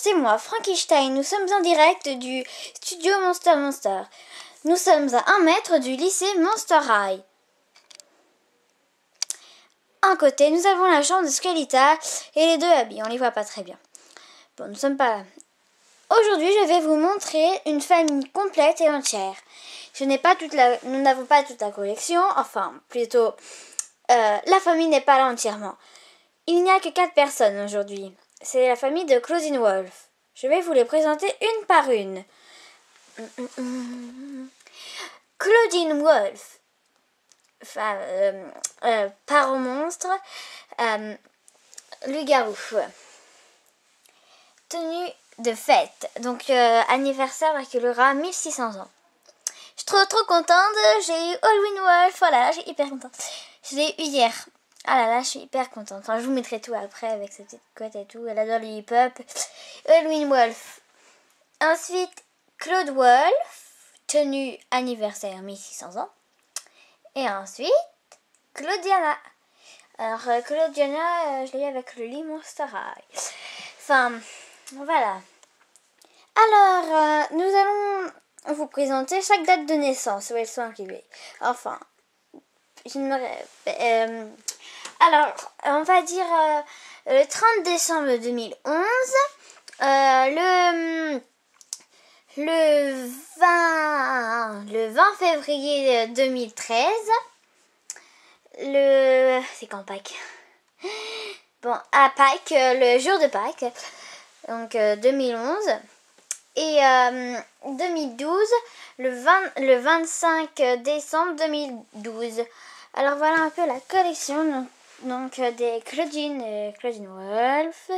C'est moi, Frankenstein. Nous sommes en direct du studio Monster Monster. Nous sommes à 1 mètre du lycée Monster High. À un côté, nous avons la chambre de Skelita et les deux habits. On les voit pas très bien. Bon, nous sommes pas là. Aujourd'hui, je vais vous montrer une famille complète et entière. Nous n'avons pas toute la collection. Enfin, plutôt, la famille n'est pas là entièrement. Il n'y a que 4 personnes aujourd'hui. C'est la famille de Claudine Wolf. Je vais vous les présenter une par une. Claudine Wolf, parent monstre, le garou. Tenue de fête, donc anniversaire Draculaura, 1600 ans. Je suis trop contente, j'ai eu Halloween Wolf, voilà, j'ai hyper contente. Je l'ai eu hier. Ah là là, je suis hyper contente. Enfin, je vous mettrai tout après avec sa petite couette et tout. Elle adore le hip-hop. Halloween Wolf. Ensuite, Claude Wolf, tenue anniversaire 1600 ans. Et ensuite, Claudiana. Alors, Claudiana, je l'ai eu avec le lit Monster High. Enfin, voilà. Alors, nous allons vous présenter chaque date de naissance où elles sont arrivées. Enfin, je ne me... alors, on va dire le 30 décembre 2011, le 20 février 2013, c'est quand Pâques? Bon, à Pâques, le jour de Pâques, donc 2011, et 2012, le 25 décembre 2012. Alors voilà un peu la collection donc des Claudine Wolf.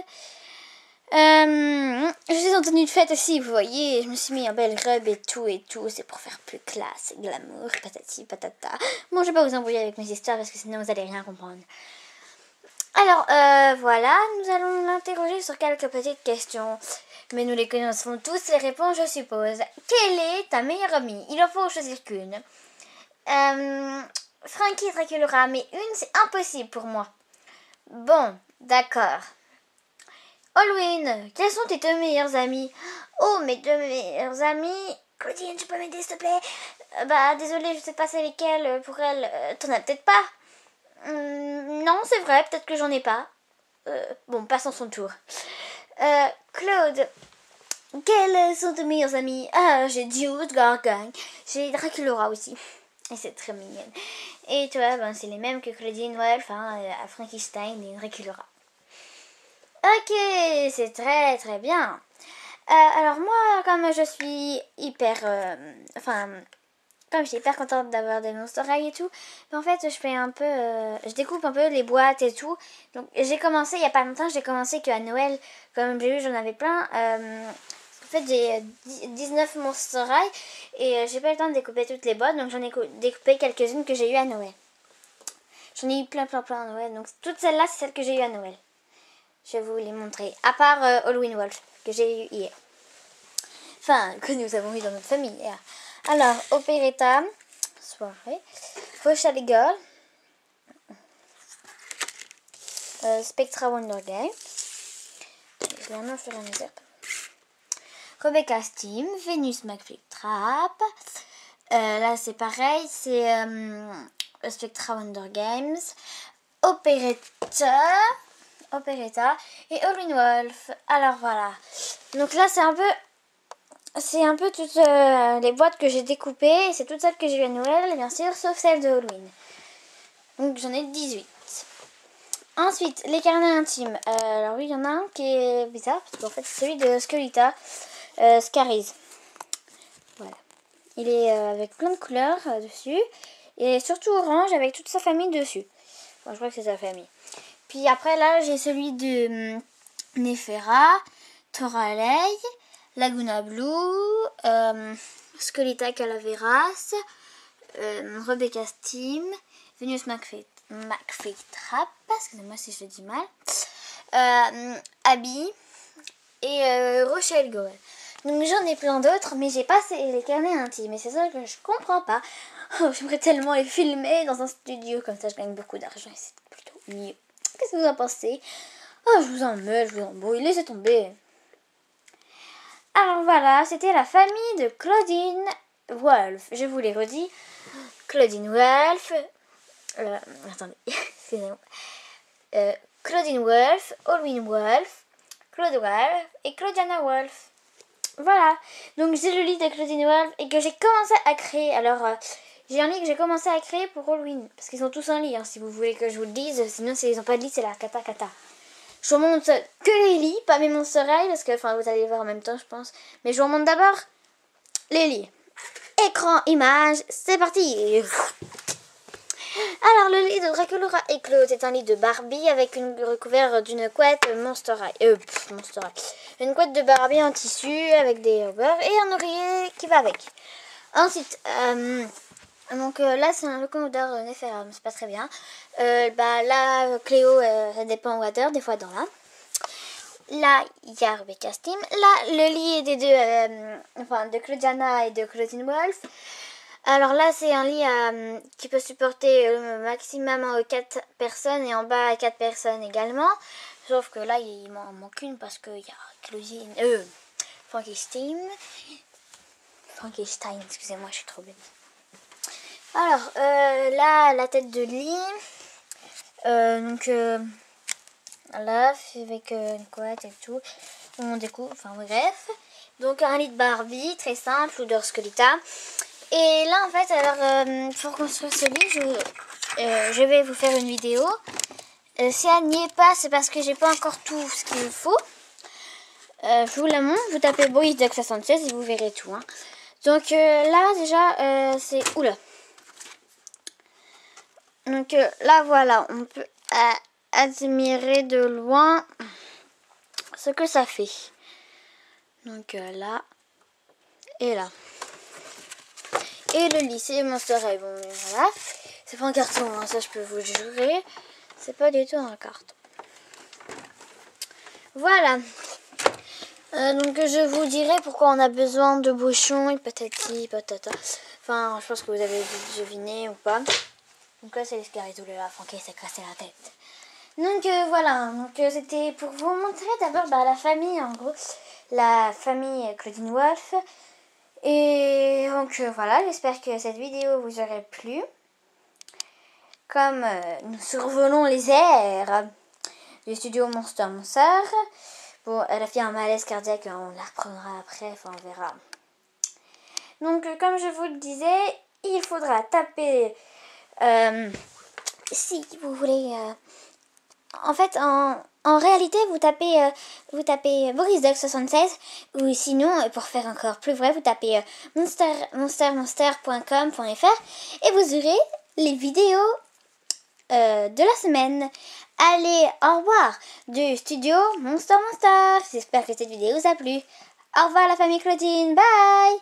Je suis en tenue de fête aussi, vous voyez, je me suis mis en belle robe et tout, c'est pour faire plus classe, glamour, patati patata. Bon, je vais pas vous embrouiller avec mes histoires parce que sinon vous allez rien comprendre. Alors, voilà, nous allons l'interroger sur quelques petites questions. Mais nous les connaissons tous les réponses, je suppose. Quelle est ta meilleure amie? Il en faut choisir qu'une. Frankie Draculaura, mais une, c'est impossible pour moi. Bon, d'accord. Halloween, quels sont tes 2 meilleurs amis? Oh, mes 2 meilleurs amis. Claudine, tu peux m'aider, s'il te plaît? Bah, désolée, je sais pas c'est lesquels. Pour elle, t'en as peut-être pas. Non, c'est vrai, peut-être que j'en ai pas. Bon, passons son tour. Claude, quels sont tes meilleurs amis? Ah, j'ai Dude, Gargang. J'ai Draculaura aussi. Et c'est très mignonne. Et toi, ben, c'est les mêmes que Claudine Wolf, à Frankenstein et Draculaura. Ok, c'est très bien. Alors moi, comme je suis hyper... comme je suis hyper contente d'avoir des Monster High et tout, mais en fait, je fais un peu... je découpe un peu les boîtes et tout. Donc j'ai commencé, il n'y a pas longtemps, j'ai commencé qu'à Noël, comme j'ai vu, j'en avais plein. En fait, j'ai 19 Monster High et j'ai pas eu le temps de découper toutes les boîtes, donc j'en ai découpé quelques-unes que j'ai eu à Noël. J'en ai eu plein à Noël, donc toutes celles-là, c'est celles que j'ai eu à Noël. Je vais vous les montrer, à part Halloween Wolf, que j'ai eu hier. Enfin, que nous avons eu dans notre famille hier. Alors, Opéretta, soirée, Rochelle Girl, Spectra Wonder Game, je vais en faire un mesure. Rebecca Steam, Venus McFly Trap, là c'est pareil, c'est Spectra Wonder Games, Opéretta et Halloween Wolf. Alors voilà, donc là c'est un peu toutes les boîtes que j'ai découpées. C'est toutes celles que j'ai eues à Noël, bien sûr, sauf celle de Halloween. Donc j'en ai 18. Ensuite, les carnets intimes. Alors oui, il y en a un qui est bizarre, parce qu'en fait c'est celui de Skelita, Scaries. Voilà. Il est avec plein de couleurs dessus. Et surtout orange avec toute sa famille dessus. Bon, je crois que c'est sa famille. Puis après là, j'ai celui de Nefera, Toralei, Laguna Blue, Skelita Calaveras, Rebecca Steam, Venus McFly Trap, excusez-moi si je le dis mal, Abby et Rochelle Goel. Donc j'en ai plein d'autres, mais j'ai pas les carnets intimes, et c'est ça que je comprends pas. Oh, j'aimerais tellement les filmer dans un studio, comme ça je gagne beaucoup d'argent et c'est plutôt mieux. Qu'est-ce que vous en pensez? Oh, je vous embrouille, laissez tomber. Alors voilà, c'était la famille de Claudine Wolf. Je vous l'ai redit. Claudine Wolf. Attendez, excusez-moi. Claudine Wolf, Alwyn Wolf, Claude Wolf et Claudiana Wolf. Voilà. Donc j'ai le lit de Claudine Wolf et que j'ai commencé à créer. Alors j'ai un lit que j'ai commencé à créer pour Halloween. Parce qu'ils sont tous en lit, hein, si vous voulez que je vous le dise. Sinon, s'ils n'ont pas de lit, c'est la cata. Je vous montre que les lits, pas mes monstres High, parce que vous allez les voir en même temps, je pense. Mais je vous montre d'abord les lits. Écran, image, c'est parti. Alors, le lit de Draculaura et Claude est un lit de Barbie avec une recouvert d'une couette Monster High. Une couette de Barbie en tissu avec des hover et un oreiller qui va avec. Ensuite, donc là c'est un locomoteur Nephilim, c'est pas très bien. Là Cléo ça dépend water, des fois dans là. Là il y a Rebecca Steam. Là le lit est des deux, de Claudiana et de Claudine Wolf. Alors là c'est un lit qui peut supporter le maximum 4 personnes et en bas 4 personnes également. Sauf que là il m'en manque une parce qu'il y a Claudine, Frankenstein, excusez-moi je suis trop bête. Alors, là, la tête de lit. Là, avec une couette et tout. On découpe, bref. Donc, un lit de Barbie, très simple, odeur Skelita. Et là, en fait, alors, pour construire ce lit, je vais vous faire une vidéo. Si elle n'y est pas, c'est parce que j'ai pas encore tout ce qu'il faut. Je vous la montre. Vous tapez Boys Duck 76 et vous verrez tout. Hein. Donc, là, déjà, c'est... Oula. Donc là voilà, on peut admirer de loin ce que ça fait. Donc là et là. Et le lit, c'est Monster High. Bon, voilà. C'est pas un carton, hein, ça je peux vous le jurer. C'est pas du tout un carton. Voilà. Donc je vous dirai pourquoi on a besoin de bouchons et patati patata. Enfin, je pense que vous avez deviné ou pas. Donc là c'est l'escalier tout là, Francky s'est cassé la tête. Donc voilà, c'était pour vous montrer d'abord la famille en gros, la famille Claudine Wolf. Et donc voilà, j'espère que cette vidéo vous aurait plu. Comme nous survolons les airs du studio Monster. Bon, elle a fait un malaise cardiaque, on la reprendra après, on verra. Donc comme je vous le disais, il faudra taper... si vous voulez, en fait, en réalité, vous tapez Boris Duck 76 ou sinon, pour faire encore plus vrai, vous tapez monster.com.fr et vous aurez les vidéos de la semaine. Allez, au revoir du studio Monster. J'espère que cette vidéo vous a plu. Au revoir la famille Claudine, bye.